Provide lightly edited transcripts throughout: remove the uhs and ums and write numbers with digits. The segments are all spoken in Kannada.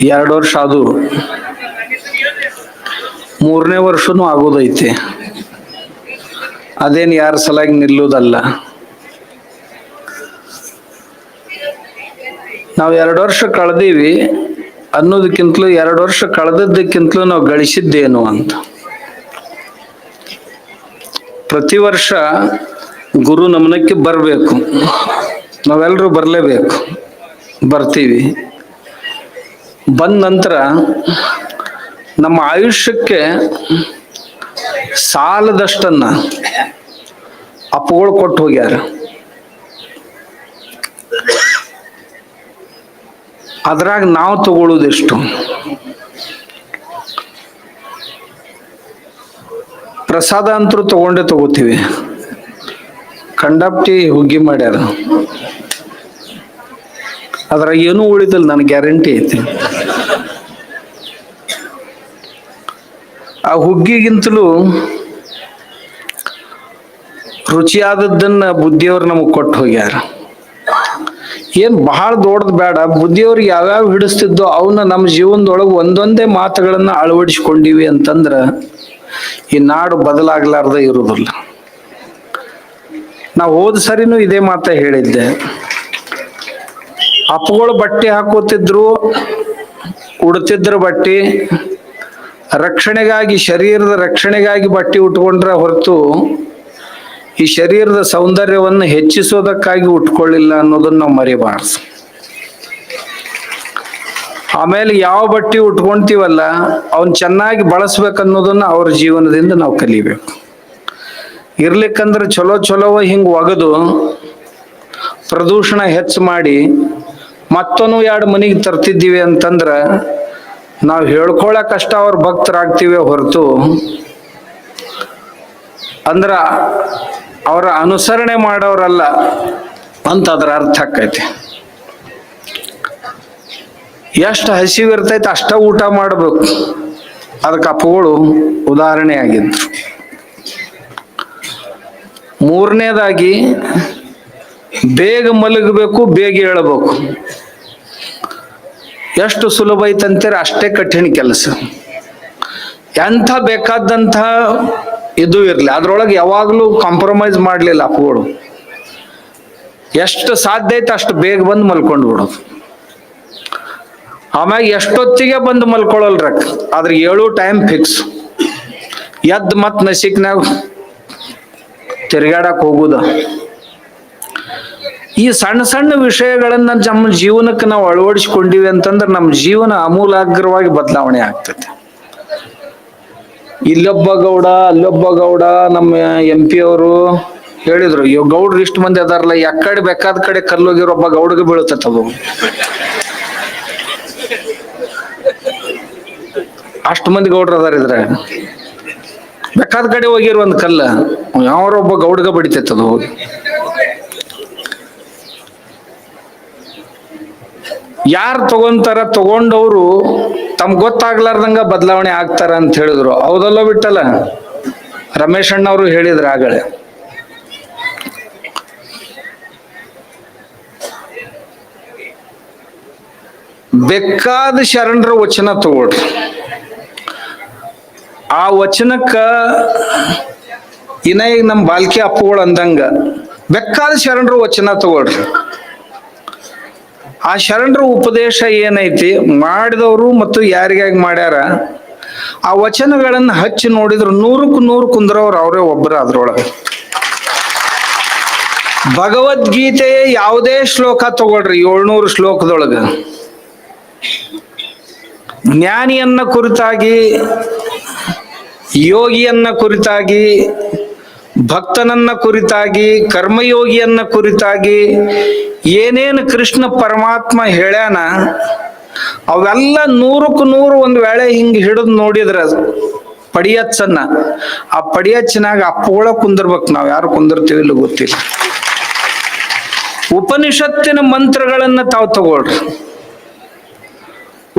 2 ವರ್ಷ ಅದು 3ನೇ ವರ್ಷನೂ ಆಗೋದೈತೆ. ಅದೇನು ಯಾರ ಸಲಾಗಿ ನಿಲ್ಲುವುದಲ್ಲ. ನಾವು 2 ವರ್ಷ ಕಳೆದೀವಿ ಅನ್ನೋದಕ್ಕಿಂತಲೂ 2 ವರ್ಷ ಕಳೆದದ್ದಕ್ಕಿಂತಲೂ ನಾವು ಗಳಿಸಿದ್ದೇನು ಅಂತ. ಪ್ರತಿ ವರ್ಷ ಗುರು ನಮನಕ್ಕೆ ಬರಬೇಕು, ನಾವೆಲ್ಲರೂ ಬರಲೇಬೇಕು, ಬರ್ತೀವಿ. ಬಂದ ನಂತರ ನಮ್ಮ ಆಯುಷ್ಯಕ್ಕೆ ಸಾಲದಷ್ಟನ್ನ ಅಪ್ಪಗಳು ಕೊಟ್ಟು ಹೋಗ್ಯಾರ. ಅದ್ರಾಗ ನಾವು ತಗೊಳ್ಳೋದೆಷ್ಟು? ಪ್ರಸಾದ ಅಂತರೂ ತಗೊಂಡೇ ತಗೋತೀವಿ. ಕಂಡಪ್ಟಿ ಹುಗ್ಗಿ ಮಾಡ್ಯಾರ, ಅದ್ರಾಗ ಏನೂ ಉಳಿದಲ್ಲ, ನನಗೆ ಗ್ಯಾರಂಟಿ ಐತಿ. ಆ ಹುಗ್ಗಿಗಿಂತಲೂ ರುಚಿಯಾದದ್ದನ್ನ ಬುದ್ಧಿಯವ್ರು ನಮಗೆ ಕೊಟ್ಟು ಹೋಗ್ಯಾರ. ಏನ್ ಬಹಳ ದೊಡ್ಡದು ಬೇಡ, ಬುದ್ಧಿಯವ್ರಿಗೆ ಯಾವ್ಯಾವ ಹಿಡಿಸ್ತಿದ್ದೋ ಅವನ್ನ ನಮ್ಮ ಜೀವನದೊಳಗೆ ಒಂದೊಂದೇ ಮಾತುಗಳನ್ನ ಅಳವಡಿಸ್ಕೊಂಡಿವಿ ಅಂತಂದ್ರ ಈ ನಾಡು ಬದಲಾಗ್ಲಾರ್ದ ಇರುವುದಿಲ್ಲ. ನಾವು ಹೋದ ಸರಿನೂ ಇದೇ ಮಾತ ಹೇಳಿದ್ದೆ. ಅಪ್ಪಗಳು ಬಟ್ಟೆ ಹಾಕೋತಿದ್ರು, ಉಡ್ತಿದ್ರ ಬಟ್ಟೆ ರಕ್ಷಣೆಗಾಗಿ, ಶರೀರದ ರಕ್ಷಣೆಗಾಗಿ ಬಟ್ಟೆ ಉಟ್ಕೊಂಡ್ರೆ ಹೊರತು ಈ ಶರೀರದ ಸೌಂದರ್ಯವನ್ನು ಹೆಚ್ಚಿಸೋದಕ್ಕಾಗಿ ಉಟ್ಕೊಳ್ಳಿಲ್ಲ ಅನ್ನೋದನ್ನ ನಾವು ಮರಿಬಾರ್ದು. ಆಮೇಲೆ ಯಾವ ಬಟ್ಟೆ ಉಟ್ಕೊಂತೀವಲ್ಲ ಅವನ್ ಚೆನ್ನಾಗಿ ಬಳಸ್ಬೇಕನ್ನೋದನ್ನ ಅವ್ರ ಜೀವನದಿಂದ ನಾವು ಕಲಿಬೇಕು. ಇರ್ಲಿಕ್ಕಂದ್ರೆ ಚಲೋ ಚಲೋವ ಹಿಂಗ್ ಒಗದು ಪ್ರದೂಷಣ ಹೆಚ್ಚು ಮಾಡಿ ಮತ್ತೊಂದು 2 ಮನೆಗೆ ತರ್ತಿದ್ದೀವಿ ಅಂತಂದ್ರ ನಾವು ಹೇಳ್ಕೊಳಕಷ್ಟ ಅವ್ರ ಭಕ್ತರಾಗ್ತೀವಿ ಹೊರತು ಅಂದ್ರ ಅವರ ಅನುಸರಣೆ ಮಾಡೋರಲ್ಲ ಅಂತ ಅದರ ಅರ್ಥ ಆಕೈತಿ. ಎಷ್ಟು ಹಸಿವು ಇರ್ತೈತೆ ಅಷ್ಟ ಊಟ ಮಾಡಬೇಕು. ಅದಕ್ಕೆ ಅಪ್ಪಗಳು ಉದಾಹರಣೆ ಆಗಿದ್ರು. 3ನೇದಾಗಿ ಬೇಗ ಮಲಗಬೇಕು, ಬೇಗ ಏಳಬೇಕು. ಎಷ್ಟು ಸುಲಭ ಐತಂತೀರ ಅಷ್ಟೇ ಕಠಿಣ ಕೆಲಸ. ಎಂಥ ಬೇಕಾದಂಥ ಇದು ಇರ್ಲಿ, ಅದ್ರೊಳಗೆ ಯಾವಾಗ್ಲೂ ಕಾಂಪ್ರಮೈಸ್ ಮಾಡ್ಲಿಲ್ಲ ಅಪ್ಪಗಳು. ಎಷ್ಟು ಸಾಧ್ಯ ಐತೆ ಅಷ್ಟು ಬೇಗ ಬಂದು ಮಲ್ಕೊಂಡು ಬಿಡೋದು. ಆಮ್ಯಾಗ ಎಷ್ಟೊತ್ತಿಗೆ ಬಂದು ಮಲ್ಕೊಳ್ಳಲ್ರಕ್, ಆದ್ರೆ 7 ಟೈಮ್ ಫಿಕ್ಸ್. ಎದ್ದು ಮತ್ ನಸಿಕ್ನಾಗ ತಿರ್ಗಾಡಕ್ ಹೋಗುದ. ಈ ಸಣ್ಣ ಸಣ್ಣ ವಿಷಯಗಳನ್ನ ನಮ್ಮ ಜೀವನಕ್ಕೆ ನಾವು ಅಳವಡಿಸ್ಕೊಂಡಿವಿ ಅಂತಂದ್ರೆ ನಮ್ಮ ಜೀವನ ಆಮೂಲಾಗ್ರವಾಗಿ ಬದಲಾವಣೆ ಆಗ್ತದೆ. ಇಲ್ಲೊಬ್ಬ ಗೌಡ ಅಲ್ಲೊಬ್ಬ ಗೌಡ, ನಮ್ಮ MP ಅವರು ಹೇಳಿದ್ರು, ಗೌಡ್ರು ಇಷ್ಟು ಮಂದಿ ಅದಾರಲ್ಲ, ಯಾಕಡೆ ಬೇಕಾದ ಕಡೆ ಕಲ್ಲೋಗಿರೋ ಒಬ್ಬ ಗೌಡಗೆ ಬೀಳುತ್ತದು. ಅಷ್ಟು ಮಂದಿ ಗೌಡ್ರು ಅದಾರ ಇದ್ರೆ ಬೇಕಾದ ಕಡೆ ಹೋಗಿರೋ ಒಂದ್ ಕಲ್ಲ ಯಾರೊಬ್ಬ ಗೌಡ್ಗ ಬಡಿತೈತದು ಹೋಗಿ. ಯಾರು ತಗೊಂತಾರ, ತಗೊಂಡವರು ತಮ್ಗೆ ಗೊತ್ತಾಗ್ಲಾರ್ದಂಗ ಬದಲಾವಣೆ ಆಗ್ತಾರ ಅಂತ ಹೇಳಿದ್ರು. ಹೌದಲ್ಲ ಬಿಟ್ಟಲ್ಲ, ರಮೇಶ್ ಅಣ್ಣವರು ಹೇಳಿದ್ರ ಆಗಲೇ. ಬೇಕಾದ ಶರಣರ ವಚನ ತಗೊಳ್ರಿ. ಆ ವಚನಕ್ಕ ಇನ್ನ ಈಗ ನಮ್ ಬಾಲ್ಕಿ ಅಪ್ಪುಗಳು ಅಂದಂಗ ಬೇಕಾದ ಶರಣರ ವಚನ ತಗೊಳ್ರಿ. ಆ ಶರಣರ ಉಪದೇಶ ಏನೈತಿ, ಮಾಡಿದವರು ಮತ್ತು ಯಾರಿಗಾಗಿ ಮಾಡ್ಯಾರ, ಆ ವಚನಗಳನ್ನ ಹಚ್ಚಿ ನೋಡಿದ್ರು 100ಕ್ಕೆ 100 ಕುಂದ್ರವ್ರು ಅವರೇ ಒಬ್ಬರ. ಅದ್ರೊಳಗೆ ಭಗವದ್ಗೀತೆಯ ಯಾವುದೇ ಶ್ಲೋಕ ತಗೊಳ್ರಿ, 700 ಶ್ಲೋಕದೊಳಗ ಜ್ಞಾನಿಯನ್ನ ಕುರಿತಾಗಿ, ಯೋಗಿಯನ್ನ ಕುರಿತಾಗಿ, ಭಕ್ತನನ್ನ ಕುರಿತಾಗಿ, ಕರ್ಮಯೋಗಿಯನ್ನ ಕುರಿತಾಗಿ ಏನೇನು ಕೃಷ್ಣ ಪರಮಾತ್ಮ ಹೇಳ್ಯಾನ ಅವೆಲ್ಲ 100ಕ್ಕೆ 100 ಒಂದ್ ವೇಳೆ ಹಿಂಗ್ ಹಿಡಿದು ನೋಡಿದ್ರ ಪಡಿಯಚ್ಚನ್ನ, ಆ ಪಡಿಯಚ್ಚನಾಗ ಅಪ್ಪಗಳ ಕುಂದಿರ್ಬೇಕು. ನಾವ್ ಯಾರು ಕುಂದಿರ್ತೀವಿ ಇಲ್ಲ ಗೊತ್ತಿಲ್ಲ. ಉಪನಿಷತ್ತಿನ ಮಂತ್ರಗಳನ್ನ ತಾವು ತಗೊಳ್ರಿ.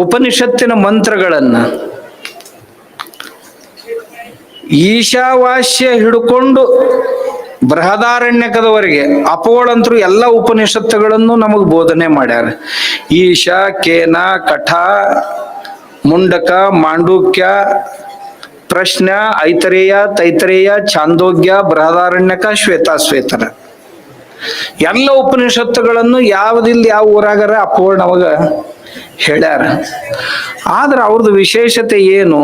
ಉಪನಿಷತ್ತಿನ ಮಂತ್ರಗಳನ್ನ ಈಶಾವಾಸ್ಯ ಹಿಡ್ಕೊಂಡು ಬೃಹದಾರಣ್ಯಕದವರೆಗೆ ಅಪೋಳಂತರು ಎಲ್ಲ ಉಪನಿಷತ್ತುಗಳನ್ನು ನಮಗ್ ಬೋಧನೆ ಮಾಡ್ಯಾರ. ಈಶ, ಕೇನ, ಕಠ, ಮುಂಡಕ, ಮಾಂಡೂಕ್ಯ, ಪ್ರಶ್ನ, ಐತರೇಯ, ತೈತರೇಯ, ಛಾಂದೋಗ್ಯ, ಬೃಹದಾರಣ್ಯಕ, ಶ್ವೇತಾಶ್ವೇತರ ಎಲ್ಲ ಉಪನಿಷತ್ತುಗಳನ್ನು ಯಾವ್ದಿಲ್ಲ ಯಾವ ಊರಾಗರ ಅಪೋಳ ನಮಗ ಹೇಳ್ಯಾರ. ಆದ್ರೆ ಅವ್ರದ್ದು ವಿಶೇಷತೆ ಏನು?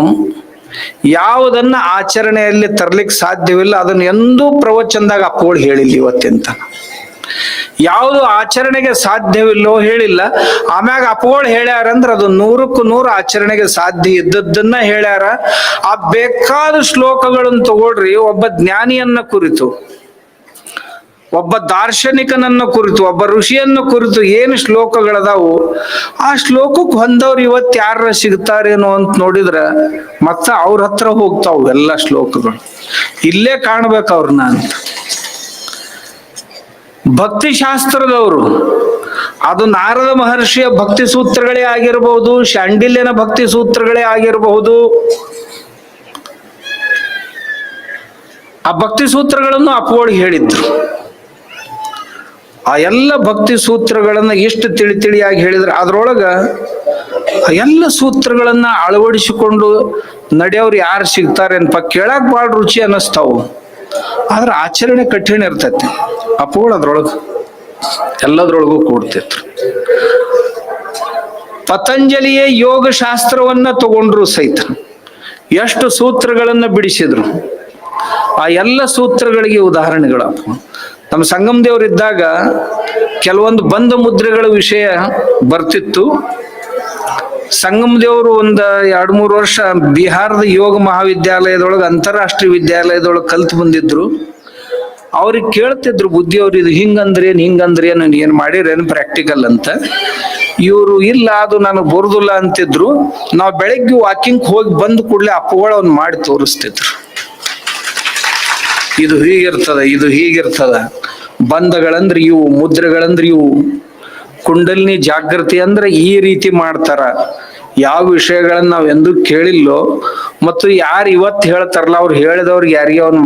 ಯಾವುದನ್ನ ಆಚರಣೆಯಲ್ಲಿ ತರ್ಲಿಕ್ಕೆ ಸಾಧ್ಯವಿಲ್ಲ ಅದನ್ನ ಎಂದೂ ಪ್ರವಚನದಾಗ ಅಪ್ಪೋಳು ಹೇಳಿಲ್ಲ ಇವತ್ತೆಂತ. ಯಾವುದು ಆಚರಣೆಗೆ ಸಾಧ್ಯವಿಲ್ಲೋ ಹೇಳಿಲ್ಲ. ಆಮ್ಯಾಗ ಅಪ್ಪೋಳು ಹೇಳ್ಯಾರಂದ್ರ ಅದು 100% ಆಚರಣೆಗೆ ಸಾಧ್ಯ ಇದ್ದದ್ದನ್ನ ಹೇಳ್ಯಾರ. ಆ ಬೇಕಾದ ಶ್ಲೋಕಗಳನ್ನು ತಗೊಳ್ರಿ. ಒಬ್ಬ ಜ್ಞಾನಿಯನ್ನ ಕುರಿತು, ಒಬ್ಬ ದಾರ್ಶನಿಕನನ್ನ ಕುರಿತು, ಒಬ್ಬ ಋಷಿಯನ್ನ ಕುರಿತು ಏನು ಶ್ಲೋಕಗಳದಾವು, ಆ ಶ್ಲೋಕಕ್ಕೆ ಹೊಂದವ್ರು ಇವತ್ತು ಯಾರ ಸಿಗ್ತಾರೇನೋ ಅಂತ ನೋಡಿದ್ರ ಮತ್ತ ಅವ್ರ ಹತ್ರ ಹೋಗ್ತಾವು ಎಲ್ಲ ಶ್ಲೋಕಗಳು. ಇಲ್ಲೇ ಕಾಣ್ಬೇಕು ಅವ್ರನ್ನ ಅಂತ. ಭಕ್ತಿ ಶಾಸ್ತ್ರದವರು, ಅದು ನಾರದ ಮಹರ್ಷಿಯ ಭಕ್ತಿ ಸೂತ್ರಗಳೇ ಆಗಿರಬಹುದು, ಶಾಂಡಿಲ್ಯನ ಭಕ್ತಿ ಸೂತ್ರಗಳೇ ಆಗಿರಬಹುದು. ಆ ಭಕ್ತಿ ಸೂತ್ರಗಳನ್ನು ಅಪ್ಪೋಳಿ ಹೇಳಿದ್ರು. ಆ ಎಲ್ಲ ಭಕ್ತಿ ಸೂತ್ರಗಳನ್ನ ಎಷ್ಟು ತಿಳಿಯಾಗಿ ಹೇಳಿದ್ರೆ ಅದ್ರೊಳಗ ಎಲ್ಲ ಸೂತ್ರಗಳನ್ನ ಅಳವಡಿಸಿಕೊಂಡು ನಡೆಯೋರು ಯಾರು ಸಿಗ್ತಾರೆ ಅನ್ಪ ಕೇಳಕ್ ಬಾಳ ರುಚಿ ಅನ್ನಿಸ್ತಾವು. ಆದ್ರೆ ಆಚರಣೆ ಕಠಿಣ ಇರ್ತೈತಿ. ಅಪೋಳ ಅದ್ರೊಳಗ ಎಲ್ಲದ್ರೊಳಗೂ ಕೂಡ್ತಿದ್ರು. ಪತಂಜಲಿಯ ಯೋಗ ಶಾಸ್ತ್ರವನ್ನ ತಗೊಂಡ್ರು ಸಹಿತ ಎಷ್ಟು ಸೂತ್ರಗಳನ್ನ ಬಿಡಿಸಿದ್ರು. ಆ ಎಲ್ಲ ಸೂತ್ರಗಳಿಗೆ ಉದಾಹರಣೆಗಳು. ನಮ್ಮ ಸಂಗಮ ದೇವರಿದ್ದಾಗ ಕೆಲವೊಂದು ಬಂಧ ಮುದ್ರೆಗಳ ವಿಷಯ ಬರ್ತಿತ್ತು. ಸಂಗಮ ದೇವರು ಒಂದ 2-3 ವರ್ಷ ಬಿಹಾರದ ಯೋಗ ಮಹಾವಿದ್ಯಾಲಯದೊಳಗೆ, ಅಂತಾರಾಷ್ಟ್ರೀಯ ವಿದ್ಯಾಲಯದೊಳಗೆ ಕಲ್ತು ಬಂದಿದ್ರು. ಅವ್ರಿಗೆ ಕೇಳ್ತಿದ್ರು ಬುದ್ಧಿಯವ್ರು, ಇದು ಹಿಂಗಂದ್ರೇನು ಏನ್ ಮಾಡಿರೇನು ಪ್ರಾಕ್ಟಿಕಲ್ ಅಂತ. ಇವರು ಇಲ್ಲ ಅದು ನನಗೆ ಬರುದಿಲ್ಲ ಅಂತಿದ್ರು. ನಾವು ಬೆಳಗ್ಗೆ ವಾಕಿಂಗ್ ಹೋಗಿ ಬಂದ ಕೂಡಲೇ ಅಪ್ಪುಗಳು ಅವ್ನು ಮಾಡಿ ತೋರಿಸ್ತಿದ್ರು. ಇದು ಹೀಗಿರ್ತದ, ಇದು ಹೀಗಿರ್ತದ, ಬಂಧಗಳಂದ್ರೆ ಇವು, ಮುದ್ರೆಗಳಂದ್ರೆ ಇವು, ಕುಂಡಲಿನಿ ಜಾಗೃತಿ ಅಂದ್ರೆ ಈ ರೀತಿ ಮಾಡ್ತಾರ. ಯಾವ ವಿಷಯಗಳನ್ನ ನಾವ್ ಎಂದೂ ಕೇಳಿಲ್ಲೋ ಮತ್ತು ಯಾರು ಇವತ್ತು ಹೇಳ್ತಾರಲ್ಲ ಅವ್ರು ಹೇಳಿದವ್ರಿಗೆ ಯಾರಿಗೆ ಅವ್ನು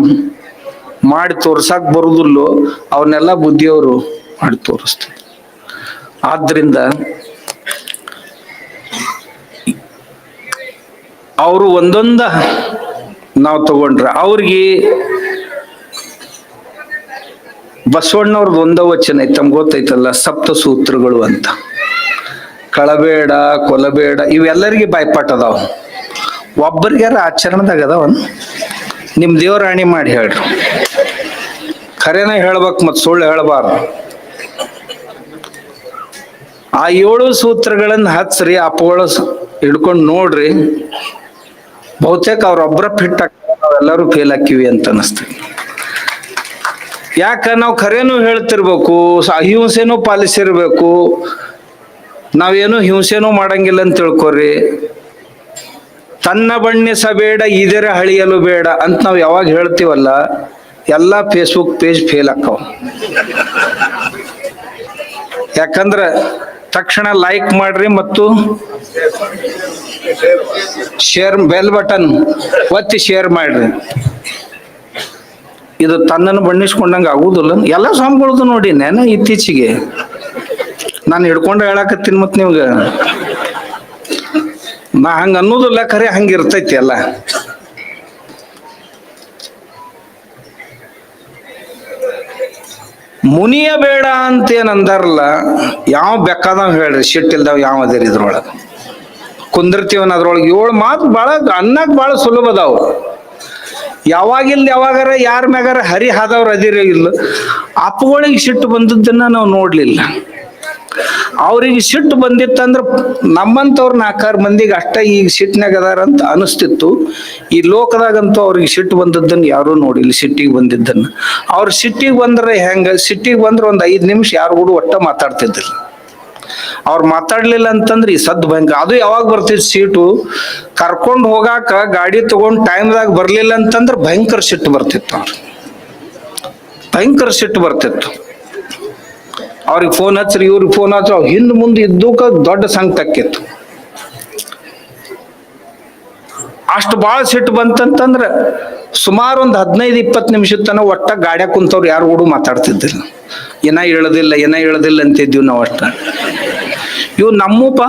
ಮಾಡಿ ತೋರ್ಸಕ್ ಬರುದಿಲ್ಲೋ ಅವನ್ನೆಲ್ಲ ಬುದ್ಧಿಯವರು ಮಾಡಿ ತೋರಿಸ್ತಾರೆ. ಆದ್ರಿಂದ ಅವರು ಒಂದೊಂದ ನಾವು ತಗೊಂಡ್ರ ಅವ್ರಿಗೆ ಬಸವಣ್ಣವ್ರದ್ದು ಒಂದ ವಚನ ಐತೆ, ತಮ್ಗೆ ಗೊತ್ತೈತಲ್ಲ, ಸಪ್ತ ಸೂತ್ರಗಳು ಅಂತ. ಕಳಬೇಡ, ಕೊಲಬೇಡ, ಇವೆಲ್ಲರಿಗೆ ಬಾಯ್ಪಾಟ್ ಅದಾವ. ಒಬ್ಬರಿಗಾರ ಆಚರಣದಾಗ ಅದಾವ. ನಿಮ್ ದೇವರಾಣಿ ಮಾಡಿ ಹೇಳ್ರಿ, ಖರೇನ ಹೇಳ್ಬೇಕು ಮತ್ ಸುಳ್ಳು ಹೇಳ್ಬಾರ್ದು. ಆ 7 ಸೂತ್ರಗಳನ್ನ ಹಚ್ಚ್ರಿ, ಅಪ್ಪೋಳ ಹಿಡ್ಕೊಂಡು ನೋಡ್ರಿ. ಬಹುತೇಕ ಅವ್ರೊಬ್ಬರ ಫಿಟ್ ನಾವೆಲ್ಲರೂ ಫೇಲ್ ಹಾಕಿವಿ ಅಂತ ಅನಿಸ್ತದೆ. ಯಾಕ ನಾವು ಖರೇನು ಹೇಳ್ತಿರ್ಬೇಕು, ಅಹಿಂಸೆನೂ ಪಾಲಿಸಿರ್ಬೇಕು. ನಾವೇನು ಹಿಂಸೆನೂ ಮಾಡಂಗಿಲ್ಲ ಅಂತ ತಿಳ್ಕೊರಿ. ತನ್ನ ಬಣ್ಣಿಸಬೇಡ ಇದರ ಹಳಿಯಲು ಬೇಡ ಅಂತ ನಾವ್ ಯಾವಾಗ ಹೇಳ್ತೀವಲ್ಲ, ಎಲ್ಲಾ ಫೇಸ್ಬುಕ್ ಪೇಜ್ ಫೇಲ್ ಆಕ್ಕವ. ಯಾಕಂದ್ರ ತಕ್ಷಣ ಲೈಕ್ ಮಾಡ್ರಿ ಮತ್ತು ಶೇರ್ ಬೆಲ್ ಬಟನ್ ಒತ್ತಿ ಶೇರ್ ಮಾಡ್ರಿ. ಇದು ತನ್ನನ್ನು ಬಣ್ಣಿಸ್ಕೊಂಡಂಗ ಆಗುದಿಲ್ಲ. ಎಲ್ಲ ಸ್ವಾಮಿಗಳದ್ದು ನೋಡಿ ನಾನು ಇತ್ತೀಚೆಗೆ ನಾನು ಹಿಡ್ಕೊಂಡು ಹೇಳಕತ್ತೀನಿ. ಮತ್ ನಿಮ್ಗ ನಾ ಹಂಗ ಅನ್ನೋದಿಲ್ಲ, ಖರೆ ಹಂಗಿರ್ತೈತಿ ಎಲ್ಲ. ಮುನಿಯ ಬೇಡ ಅಂತ ಏನ್ ಅಂದಾರಲ್ಲ, ಯಾವ ಬೇಕಾದವ್ ಹೇಳ್ರಿ, ಸಿಟ್ಟಿಲ್ದಾವ್ ಯಾವ ಅದೇರಿ ಇದ್ರೊಳಗ ಕುಂದಿರ್ತೀವನ್. ಅದ್ರೊಳಗೆ 7 ಮಾತು ಬಾಳ ಅನ್ನಕ್ ಬಾಳ ಸುಲಭ ಅದಾವ. ಯಾವಾಗಿಲ್ಲ ಯಾವಾಗಾರ ಯಾರ ಮ್ಯಾಗಾರ ಹರಿ ಹಾದವ್ರ ಅದಿರೇ ಇಲ್ಲ. ಅಪ್ಪಗಳಿಗೆ ಸಿಟ್ಟು ಬಂದದ್ದನ್ನ ನಾವು ನೋಡ್ಲಿಲ್ಲ. ಅವ್ರಿಗೆ ಸಿಟ್ಟು ಬಂದಿತ್ತಂದ್ರ ನಮ್ಮಂತವ್ರ 4-6 ಮಂದಿಗೆ ಅಷ್ಟ ಈಗ ಸಿಟ್ಟಿನಾಗ ಅದಾರ ಅಂತ ಅನಿಸ್ತಿತ್ತು. ಈ ಲೋಕದಾಗಂತೂ ಅವ್ರಿಗೆ ಸಿಟ್ಟು ಬಂದದ್ದನ್ನ ಯಾರೂ ನೋಡಿಲ್ಲ. ಸಿಟ್ಟಿಗೆ ಬಂದಿದ್ದನ್ನ ಅವ್ರ ಸಿಟ್ಟಿಗೆ ಬಂದ್ರೆ ಹೆಂಗ, ಸಿಟ್ಟಿಗೆ ಬಂದ್ರೆ ಒಂದ್ 5 ನಿಮಿಷ ಯಾರು ಕೂಡ ಒಟ್ಟ ಮಾತಾಡ್ತಿದ್ದಿಲ್ಲ. ಅವ್ರು ಮಾತಾಡ್ಲಿಲ್ಲ ಅಂತಂದ್ರೆ ಈ ಸದ್ದು ಭಯಂಕರ. ಅದು ಯಾವಾಗ ಬರ್ತಿತ್ತು ಸೀಟು, ಕರ್ಕೊಂಡು ಹೋಗಾಕ ಗಾಡಿ ತಗೊಂಡ್ ಟೈಮ್ದಾಗ ಬರ್ಲಿಲ್ಲ ಅಂತಂದ್ರೆ ಭಯಂಕರ ಸಿಟ್ಟು ಬರ್ತಿತ್ತು. ಅವ್ರು ಭಯಂಕರ ಸಿಟ್ಟು ಬರ್ತಿತ್ತು. ಅವ್ರಿಗೆ ಫೋನ್ ಹಚ್ಚ್ರಿ, ಇವ್ರಿಗೆ ಫೋನ್ ಹಚ್ಚ್ರಿ, ಅವ್ರು ಹಿಂದ್ ಮುಂದೆ ಇದ್ದೂಕ ದೊಡ್ಡ ಸಂಕಟ ಆಕ್ಕಿತ್ತು. ಅಷ್ಟು ಬಾಳ ಸಿಟ್ಟು ಬಂತಂತಂದ್ರ ಸುಮಾರು ಒಂದು 15-20 ನಿಮಿಷದ ತನ ಒಟ್ಟ ಗಾಡ್ಯಾಗ ಕುಂತವ್ರು ಯಾರು ಕೂಡ ಮಾತಾಡ್ತಿದ್ದಿಲ್ಲ. ಏನ ಹೇಳದಿಲ್ಲ ಅಂತಿದ್ವಿ ನಾವು ಅಷ್ಟ. ಇವ್ ನಮ್ಮಪ್ಪ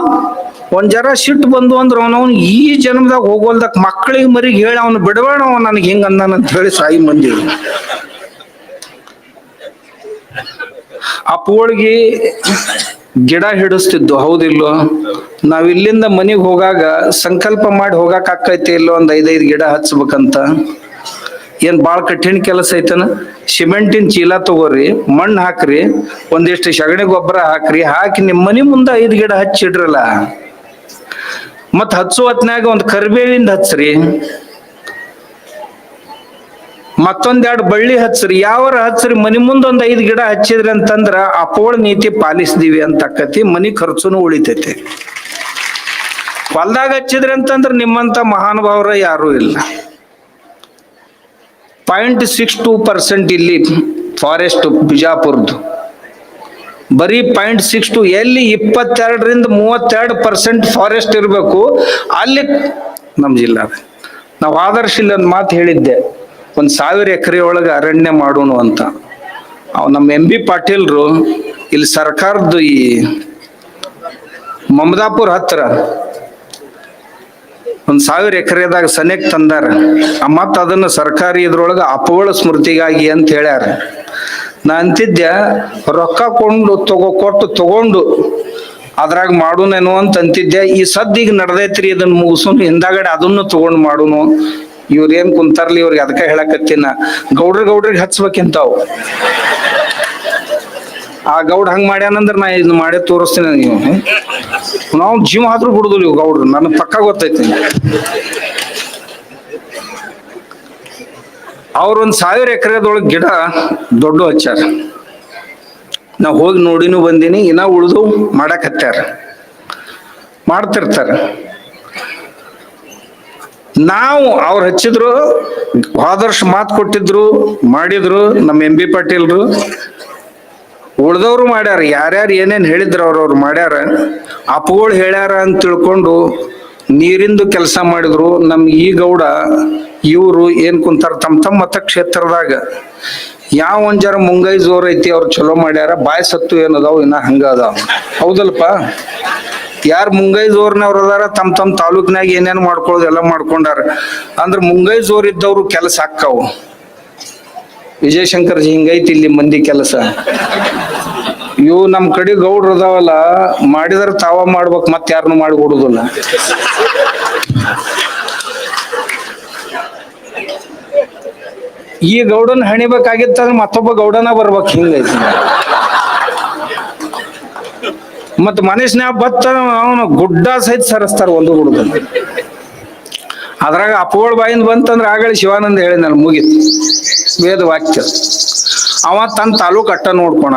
ಒಂದ್ ಜರ ಸಿಟ್ಟು ಬಂದು ಅಂದ್ರ ಅವನವನ್ ಈ ಜನ್ಮದಾಗ ಹೋಗೋಲ್ದಕ್ ಮಕ್ಕಳಿಗೆ ಮರಿಗೆ ಹೇಳಿ ಅವನು ಬಿಡಬೇಡ ಅವ ನನಗೆ ಹಿಂಗ ಅಂದಾನಂತ ಹೇಳಿ ಸಾಯಿ ಮಂದಿ. ಅಪ್ಪಗಳಿಗೆ ಗಿಡ ಹಿಡಿಸ್ತಿದ್ದು ಹೌದಿಲ್ಲೋ. ನಾವ್ ಇಲ್ಲಿಂದ ಮನಿಗ್ ಹೋಗಾಗ ಸಂಕಲ್ಪ ಮಾಡಿ ಹೋಗಾಕ ಆಕೈತಿ ಇಲ್ಲೋ ಒಂದ್ 5 ಗಿಡ ಹಚ್ಬೇಕಂತ. ಏನ್ ಬಾಳ ಕಠಿಣ ಕೆಲಸ ಐತನ? ಸಿಮೆಂಟಿನ ಚೀಲ ತಗೋರಿ, ಮಣ್ಣು ಹಾಕ್ರಿ, ಒಂದಿಷ್ಟು ಸಗಣಿ ಗೊಬ್ಬರ ಹಾಕ್ರಿ, ಹಾಕಿ ನಿಮ್ ಮನಿ ಮುಂದ 5 ಗಿಡ ಹಚ್ಚಿಡ್ರಲ್ಲ. ಮತ್ ಹಚ್ಚು ಹೊತ್ನ್ಯಾಗ ಒಂದ್ ಕರಿಬೇವಿಂದ ಹಚ್ಚ್ರಿ, ಮತ್ತೊಂದೆರಡು ಬಳ್ಳಿ ಹಚ್ಚ್ರಿ, ಯಾವರ ಹಚ್ಚ್ರಿ. ಮನಿ ಮುಂದ ಒಂದ್ 5 ಗಿಡ ಹಚ್ಚಿದ್ರಿ ಅಂತಂದ್ರ ಅಪೋಳ ನೀತಿ ಪಾಲಿಸ್ದೀವಿ ಅಂತ ಆಕತಿ. ಮನಿ ಖರ್ಚುನು ಉಳಿತೈತಿ. ಹೊಲ್ದಾಗ ಹಚ್ಚಿದ್ರಿ ಅಂತಂದ್ರ ನಿಮ್ಮಂತ ಮಹಾನುಭಾವರ ಯಾರು ಇಲ್ಲ. 0.62% ಇಲ್ಲಿ ಫಾರೆಸ್ಟ್ ಬಿಜಾಪುರ್ದು, ಬರೀ 0.62. ಎಲ್ಲಿ 22-32% ಫಾರೆಸ್ಟ್ ಇರಬೇಕು ಅಲ್ಲಿ ನಮ್ ಜಿಲ್ಲಾ. ನಾವು ಆದರ್ಶ ಇಲ್ಲಿ ಒಂದು ಮಾತು ಹೇಳಿದ್ದೆ, 1000 ಎಕರೆ ಒಳಗೆ ಅರಣ್ಯ ಮಾಡೋಣ ಅಂತ. ನಮ್ಮ MB ಪಾಟೀಲ್ರು ಇಲ್ಲಿ ಸರ್ಕಾರದ್ದು ಈ ಮಮದಾಪುರ ಹತ್ರ 1000 ಎಕರೆದಾಗ ಸನೇಕ್ ತಂದಾರ. ಮತ್ತ ಅದನ್ನ ಸರ್ಕಾರಿ ಇದ್ರೊಳಗ ಅಪೋಳ ಸ್ಮೃತಿಗಾಗಿ ಅಂತ ಹೇಳ್ಯಾರ. ನಾ ಅಂತಿದ್ದೆ ರೊಕ್ಕ ಕೊಟ್ಟು ತಗೊಂಡು ಅದ್ರಾಗ ಮಾಡೋನೇನೋ ಅಂತ ಅಂತಿದ್ದೆ. ಈ ಸದ್ದಿಗೆ ನಡ್ದೈತ್ರಿ, ಇದನ್ನ ಮುಗಿಸೋನು, ಹಿಂದಾಗಡೆ ಅದನ್ನು ತಗೊಂಡು ಮಾಡೋನು. ಇವ್ರೇನ್ ಕುಂತಾರ್ಲಿ, ಇವ್ರಿಗೆ ಅದಕ್ಕ ಹೇಳಕತ್ತೀನ, ಗೌಡ್ರಿಗೆ ಹಚ್ಬೇಕಿಂತಾವ್. ಆ ಗೌಡ್ ಹಂಗ ಮಾಡ್ಯಾನಂದ್ರ ನಾ ಇದನ್ನ ಮಾಡೇ ತೋರಿಸ್ತೀನಿ. ನೀವು ನಾವು ಜೀವ ಆದ್ರೂ ಬಿಡುದಿಲ್ಲ ಇವ್ ಗೌಡ್ರು, ನನಗ್ ಪಕ್ಕ ಗೊತ್ತೈತಿ. ಅವ್ರೊಂದ್ 1000 ಎಕರೆದೊಳಗ್ ಗಿಡ ದೊಡ್ಡ ಹಚ್ಚಾರ. ನಾ ಹೋಗಿ ನೋಡಿನೂ ಬಂದೀನಿ. ಇನ್ನ ಉಳ್ದು ಮಾಡಕ್ ಹತ್ತಾರ, ಮಾಡ್ತಿರ್ತಾರ. ನಾವು ಅವ್ರು ಹಚ್ಚಿದ್ರು, ಆದರ್ಶ ಮಾತು ಕೊಟ್ಟಿದ್ರು, ಮಾಡಿದ್ರು. ನಮ್ಮ MB ಪಾಟೀಲ್ರು ಉಳ್ದವ್ರು ಮಾಡ್ಯಾರ. ಯಾರ್ಯಾರು ಏನೇನ್ ಹೇಳಿದ್ರ ಅವ್ರವ್ರು ಮಾಡ್ಯಾರ. ಅಪ್ಪಗಳು ಹೇಳ್ಯಾರ ಅಂತ ತಿಳ್ಕೊಂಡು ನೀರಿಂದು ಕೆಲಸ ಮಾಡಿದ್ರು. ನಮ್ ಈ ಗೌಡ ಇವ್ರು ಏನ್ ಕುಂತಾರ ತಮ್ಮ ಮತಕ್ಷೇತ್ರದಾಗ ಯಾವ ಒಂದ್ ಜರ ಮುಂಗೈ ಜೋರ್ ಐತಿ, ಅವ್ರು ಚಲೋ ಮಾಡ್ಯಾರ. ಬಾಯ್ ಸತ್ತು ಏನದಾವ್ ಇನ್ನ ಹಂಗ ಅದಾವ. ಹೌದಲ್ಪ? ಯಾರು ಮುಂಗೈ ಜೋರ್ನವ್ರ ಅದಾರ ತಮ್ಮ ತಾಲೂಕ್ನಾಗ ಏನೇನ್ ಮಾಡ್ಕೊಳ್ಳೋದು ಎಲ್ಲ ಮಾಡ್ಕೊಂಡಾರ. ಅಂದ್ರ ಮುಂಗೈ ಜೋರ್ ಇದ್ದವ್ರು ಕೆಲಸ ಹಾಕಾವು. ವಿಜಯಶಂಕರ್ಜಿ ಹಿಂಗೈತಿ ಇಲ್ಲಿ ಮಂದಿ ಕೆಲಸ. ಇವು ನಮ್ ಕಡೆ ಗೌಡ್ರು ಅದಾವಲ್ಲ, ಮಾಡಿದ್ರ ತಾವ ಮಾಡ್ಬೇಕು, ಮತ್ ಯಾರನ್ನು ಮಾಡಿ ಕೊಡುದಿಲ್ಲ. ಈ ಗೌಡನ್ ಹಣಿಬೇಕಾಗಿತ್ತಂದ್ರ ಮತ್ತೊಬ್ಬ ಗೌಡನ ಬರ್ಬೇಕು. ಹಿಂಗೈತಿ. ಮತ್ ಮನುಷ್ಯನ್ಯಾಗ ಬತ್ತ ಅವನು ಗುಡ್ಡ ಸಹಿತ ಸರಿಸ್ತಾರ ಒಂದು ಗುಡ್ಡ. ಅದ್ರಾಗ ಅಪ್ಪಗಳ ಬಾಯಿಂದ ಬಂತಂದ್ರ ಆಗಲಿ ಶಿವಾನಂದ ಹೇಳಿ ನಾನು ಮುಗಿತು ವೇದ ವಾಕ್ಯ. ಅವ ತನ್ನ ತಾಲೂಕ್ ಅಟ್ಟ ನೋಡ್ಕೋಣ.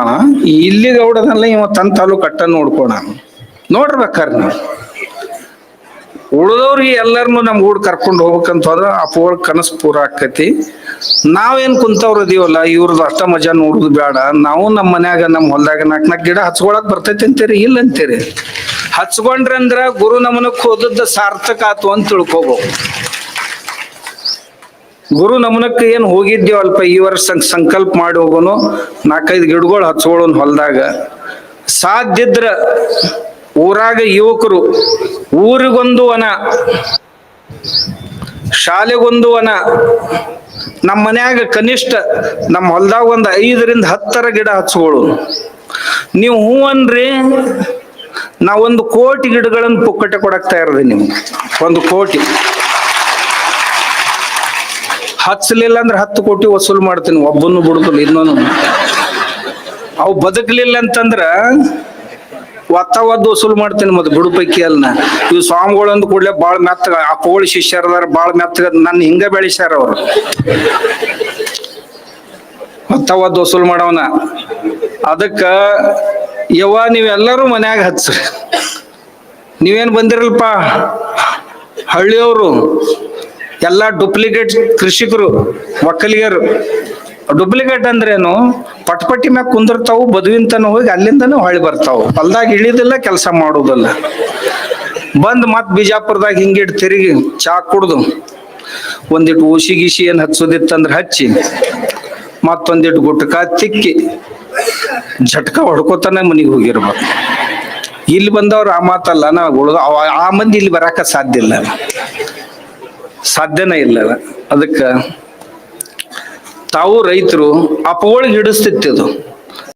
ಇಲ್ಲಿ ಗೌಡದಲ್ಲ, ಇವ ತನ್ನ ತಾಲೂಕ್ ಅಟ್ಟ ನೋಡ್ಕೋಣ. ನೋಡ್ಬೇಕಾರೆ ನಾವು ಉಳಿದವ್ರಿಗೆ ಎಲ್ಲರನ್ನು ನಮ್ ಗೂಡ್ ಕರ್ಕೊಂಡು ಹೋಗ್ಬೇಕಂತ ಹೋದ್ರ ಅಪ್ಪಗಳ ಕನಸು ಪೂರ ಆಕತಿ. ನಾವೇನ್ ಕುಂತವ್ರ ಇದೀವಲ್ಲ, ಇವ್ರದ್ದು ಅಷ್ಟ ಮಜಾ ನೋಡುದು ಬೇಡ. ನಾವು ನಮ್ಮ ಮನ್ಯಾಗ ನಮ್ಮ ಹೊಲ್ದಾಗ 4 ಗಿಡ ಹಚ್ಕೊಳಕ್ ಬರ್ತೈತಿ ಅಂತೀರಿ, ಇಲ್ಲ ಅಂತೀರಿ. ಹಚ್ಕೊಂಡ್ರಂದ್ರ ಗುರು ನಮನಕ್ ಹೋದದ್ದ ಸಾರ್ಥಕ ಆತು ಅಂತ ತಿಳ್ಕೊಬೇಕು. ಗುರು ನಮನಕ್ಕೆ ಏನ್ ಹೋಗಿದ್ದೇವಲ್ಪ, ಈ ವರ್ಷ ಸಂಕಲ್ಪ ಮಾಡಿ ಹೋಗೋನು, 4-5 ಗಿಡಗಳು ಹಚ್ಕೊಳ್ಳೋನು ಹೊಲ್ದಾಗ. ಸಾಧ್ಯದ್ರ ಊರಾಗ ಯುವಕರು ಊರಿಗೊಂದು ವನ, ಶಾಲೆಗೊಂದು ವನ, ನಮ್ಮ ಮನ್ಯಾಗ ಕನಿಷ್ಠ ನಮ್ಮ ಹೊಲ್ದಾಗ ಒಂದು 5-10 ಗಿಡ ಹಚ್ಕೊಳ್ಳು. ನೀವು ಹೂ ಅನ್ರಿ, ನಾ 1 ಕೋಟಿ ಗಿಡಗಳನ್ನು ಪುಕ್ಕಟೆ ಕೊಡಕ್ ತಯಾರದಿ. ನೀವು 1 ಕೋಟಿ ಹಚ್ಚಲಿಲ್ಲ ಅಂದ್ರೆ 10 ಕೋಟಿ ವಸೂಲ್ ಮಾಡ್ತೀನಿ. ಒಬ್ಬನ್ನು ಬಿಡುದಿಲ್ಲ. ಇನ್ನೊಂದು ಅವು ಬದುಕಲಿಲ್ಲ ಅಂತಂದ್ರ ಒತ್ತವದ್ದು ವಸೂಲ್ ಮಾಡ್ತೀನಿ. ಮತ್ತೆ ಬಿಡು ಪೈಕಿ ಅಲ್ನ. ಇವ್ ಸ್ವಾಮಿಗಳಂದು ಕೂಡ್ಲೆ ಬಾಳ್ ಮೆತ್ತಗ, ಅಪ್ಪಗಳು ಶಿಷ್ಯರದಾರ ಬಾಳ್ ಮೆತ್ತಗ, ನನ್ನ ಹಿಂಗ ಬೆಳೆಸ್ಯಾರ ಅವ್ರು. ಒತ್ತವದ್ದು ವಸೂಲ್ ಮಾಡವನ. ಅದಕ್ಕ ಯವ್ವ ನೀವೆಲ್ಲರೂ ಮನ್ಯಾಗ ಹಚ್ಚ್ರಿ. ನೀವೇನ್ ಬಂದಿರಲ್ಪ ಹಳ್ಳಿಯವರು ಎಲ್ಲಾ ಡೂಪ್ಲಿಕೇಟ್ ಕೃಷಿಕರು, ಒಕ್ಕಲಿಗರು. ಡೂಪ್ಲಿಕೇಟ್ ಅಂದ್ರೇನು? ಪಟ್ಪಟ್ಟಿ ಮ್ಯಾಗ ಕುಂದಿರ್ತಾವು, ಬದುವಿಂತನ ಹೋಗಿ ಅಲ್ಲಿಂದನೂ ಹೊಳ್ಳಿ ಬರ್ತಾವು. ಹೊಲ್ದಾಗ ಇಳಿದಿಲ್ಲ, ಕೆಲಸ ಮಾಡುವುದಿಲ್ಲ. ಬಂದ್ ಮತ್ ಬಿಜಾಪುರದಾಗ ಹಿಂಗಿಟ್ ತಿರುಗಿ ಚಾ ಕುಡ್ದು ಒಂದಿಟ್ಟು ಊಸಿ ಗೀಸಿ ಏನ್ ಹಚ್ಚೋದಿತ್ತಂದ್ರ ಹಚ್ಚಿ ಮತ್ತೊಂದಿಟ್ಟು ಗುಟ್ಕ ತಿಕ್ಕಿ ಝಟ್ಕ ಹೊಡ್ಕೋತಾನೆ ಮನಿಗ್ ಹೋಗಿರ್ಬೇಕು. ಇಲ್ಲಿ ಬಂದವ್ರು ಆ ಮಾತಲ್ಲ, ಆ ಮಂದಿ ಇಲ್ಲಿ ಬರಾಕ ಸಾಧ್ಯ ಇಲ್ಲ, ಸಾಧ್ಯನೇ ಇಲ್ಲ. ಅದಕ್ಕ ತಾವು ರೈತರು ಅಪಗಳಿಗೆ ಹಿಡಿಸ್ತಿತ್ತು.